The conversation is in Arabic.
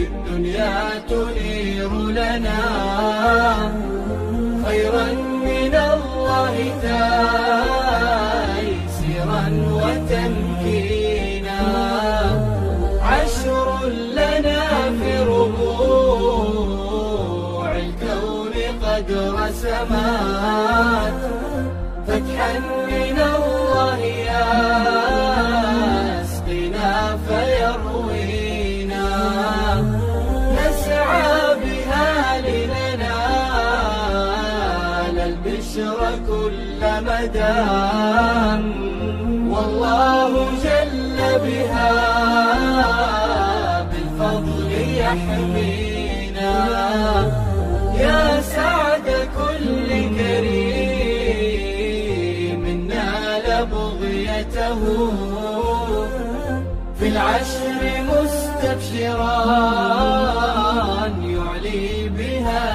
الدنيا تنير لنا خيرا من الله تيسيرا وتمكينا. عشر لنا في ربوع الكون قد رسمات فتحا من الله يسقينا فيروينا. نسعى بها لننال البشر كل مدى والله جل بها بالفضل يحمينا. يا سعد كل كريم نال بغيته في العشر مستبشرا يعلي بها